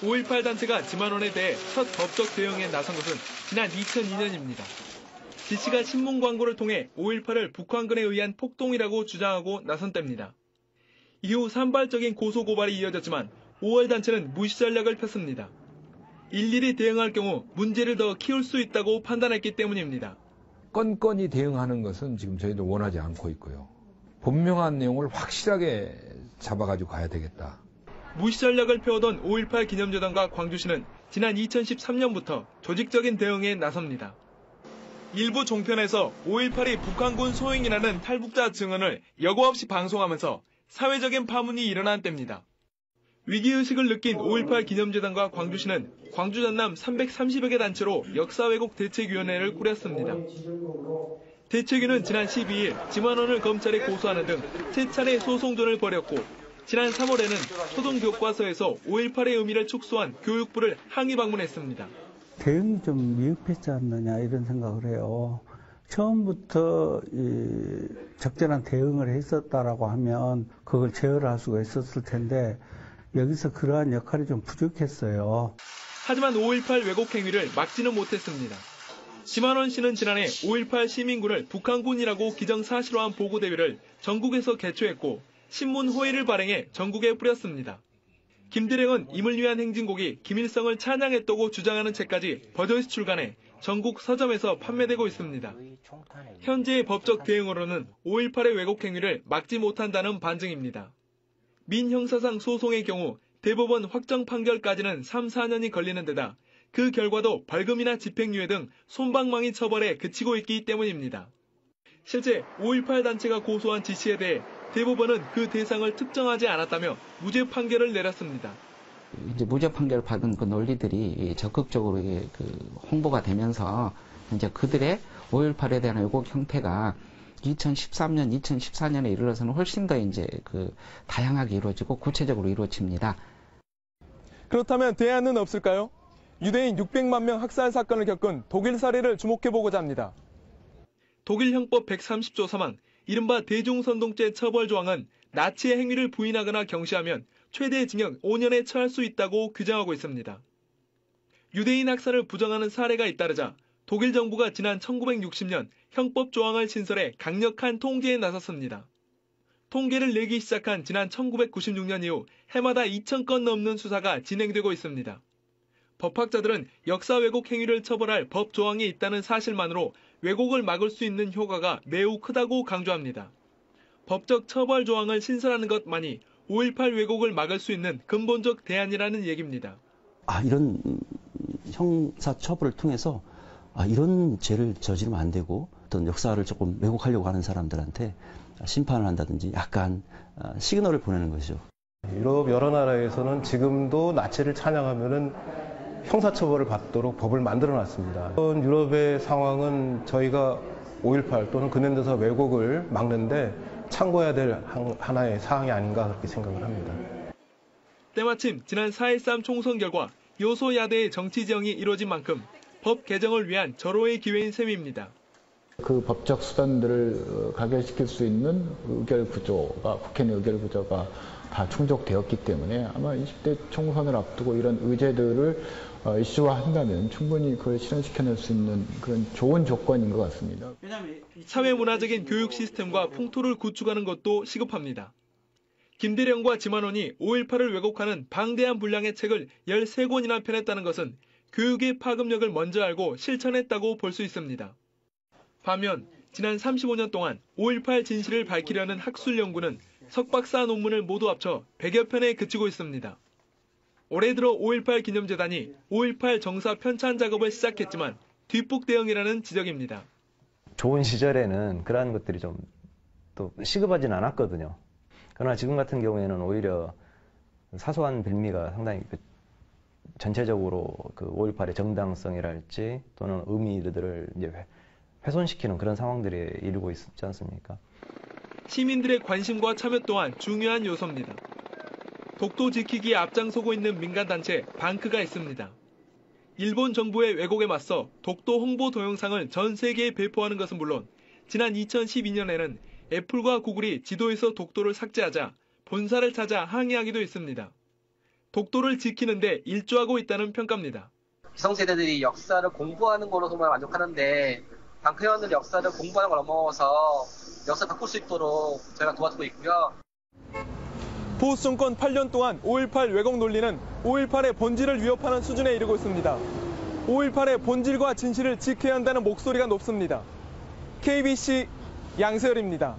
5.18 단체가 지만원에 대해 첫 법적 대응에 나선 것은 지난 2002년입니다. 지씨가 신문 광고를 통해 5.18을 북한군에 의한 폭동이라고 주장하고 나선 때입니다. 이후 산발적인 고소고발이 이어졌지만 5월 단체는 무시 전략을 폈습니다. 일일이 대응할 경우 문제를 더 키울 수 있다고 판단했기 때문입니다. 건건히 대응하는 것은 지금 저희도 원하지 않고 있고요. 분명한 내용을 확실하게 잡아가지고 가야 되겠다. 무시 전략을 펴오던 5.18 기념재단과 광주시는 지난 2013년부터 조직적인 대응에 나섭니다. 일부 종편에서 5.18이 북한군 소행이라는 탈북자 증언을 여과 없이 방송하면서 사회적인 파문이 일어난 때입니다. 위기의식을 느낀 5.18 기념재단과 광주시는 광주 전남 330여 개 단체로 역사왜곡 대책위원회를 꾸렸습니다. 대책위는 지난 12일 지만원을 검찰에 고소하는 등 세 차례 소송전을 벌였고 지난 3월에는 초등교과서에서 5.18의 의미를 축소한 교육부를 항의 방문했습니다. 대응이 좀 미흡했지 않느냐 이런 생각을 해요. 처음부터 적절한 대응을 했었다라고 하면 그걸 제어를 할 수가 있었을 텐데 여기서 그러한 역할이 좀 부족했어요. 하지만 5.18 왜곡 행위를 막지는 못했습니다. 지만원 씨는 지난해 5.18 시민군을 북한군이라고 기정사실화한 보고대회를 전국에서 개최했고 신문 호의를 발행해 전국에 뿌렸습니다. 김대령은 임을 위한 행진곡이 김일성을 찬양했다고 주장하는 책까지 버젓이 출간해 전국 서점에서 판매되고 있습니다. 현재의 법적 대응으로는 5.18의 왜곡 행위를 막지 못한다는 반증입니다. 민형사상 소송의 경우 대법원 확정 판결까지는 3, 4년이 걸리는 데다 그 결과도 벌금이나 집행유예 등 솜방망이 처벌에 그치고 있기 때문입니다. 실제 5.18 단체가 고소한 지씨에 대해 대법원은 그 대상을 특정하지 않았다며 무죄 판결을 내렸습니다. 이제 무죄 판결을 받은 그 논리들이 적극적으로 홍보가 되면서 이제 그들의 5.18에 대한 왜곡 형태가 2013년, 2014년에 이르러서는 훨씬 더 이제 다양하게 이루어지고 구체적으로 이루어집니다. 그렇다면 대안은 없을까요? 유대인 600만 명 학살 사건을 겪은 독일 사례를 주목해보고자 합니다. 독일 형법 130조 3항, 이른바 대중선동죄 처벌 조항은 나치의 행위를 부인하거나 경시하면 최대 징역 5년에 처할 수 있다고 규정하고 있습니다. 유대인 학살을 부정하는 사례가 잇따르자 독일 정부가 지난 1960년 형법 조항을 신설해 강력한 통제에 나섰습니다. 통계를 내기 시작한 지난 1996년 이후 해마다 2,000건 넘는 수사가 진행되고 있습니다. 법학자들은 역사 왜곡 행위를 처벌할 법 조항이 있다는 사실만으로 왜곡을 막을 수 있는 효과가 매우 크다고 강조합니다. 법적 처벌 조항을 신설하는 것만이 5.18 왜곡을 막을 수 있는 근본적 대안이라는 얘기입니다. 이런 형사 처벌을 통해서 이런 죄를 저지르면 안 되고 어떤 역사를 조금 왜곡하려고 하는 사람들한테 심판을 한다든지 약간 시그널을 보내는 것이죠. 유럽 여러 나라에서는 지금도 나치를 찬양하면은 형사처벌을 받도록 법을 만들어놨습니다. 이런 유럽의 상황은 저희가 5.18 또는 근현대사 왜곡을 막는데 참고해야 될 하나의 사항이 아닌가 그렇게 생각을 합니다. 때마침 지난 4.13 총선 결과 여소야대의 정치 지형이 이루어진 만큼 법 개정을 위한 절호의 기회인 셈입니다. 그 법적 수단들을 가결시킬 수 있는 의결 구조가, 국회 내 의결 구조가 다 충족되었기 때문에 아마 20대 총선을 앞두고 이런 의제들을 이슈화한다면 충분히 그걸 실현시켜낼 수 있는 그런 좋은 조건인 것 같습니다. 사회문화적인 교육 시스템과 풍토를 구축하는 것도 시급합니다. 김대령과 지만원이 5.18을 왜곡하는 방대한 분량의 책을 13권이나 펴냈다는 것은 교육의 파급력을 먼저 알고 실천했다고 볼 수 있습니다. 반면 지난 35년 동안 5.18 진실을 밝히려는 학술 연구는 석박사 논문을 모두 합쳐 100여 편에 그치고 있습니다. 올해 들어 5.18 기념재단이 5.18 정사 편찬 작업을 시작했지만 뒷북 대응이라는 지적입니다. 좋은 시절에는 그러한 것들이 좀 또 시급하진 않았거든요. 그러나 지금 같은 경우에는 오히려 사소한 빌미가 상당히 전체적으로 그 5.18의 정당성이랄지 또는 의미들을 이제 훼손시키는 그런 상황들이 이루고 있지 않습니까? 시민들의 관심과 참여 또한 중요한 요소입니다. 독도 지키기에 앞장서고 있는 민간단체 방크가 있습니다. 일본 정부의 왜곡에 맞서 독도 홍보 동영상을 전 세계에 배포하는 것은 물론 지난 2012년에는 애플과 구글이 지도에서 독도를 삭제하자 본사를 찾아 항의하기도 했습니다. 독도를 지키는 데 일조하고 있다는 평가입니다. 기성세대들이 역사를 공부하는 걸로 정말 만족하는데 방패원들이 역사를 공부하는 걸 넘어서 역사를 바꿀 수 있도록 저희가 도와주고 있고요. 보수 정권 8년 동안 5.18 왜곡 논리는 5.18의 본질을 위협하는 수준에 이르고 있습니다. 5.18의 본질과 진실을 지켜야 한다는 목소리가 높습니다. KBC 양세열입니다.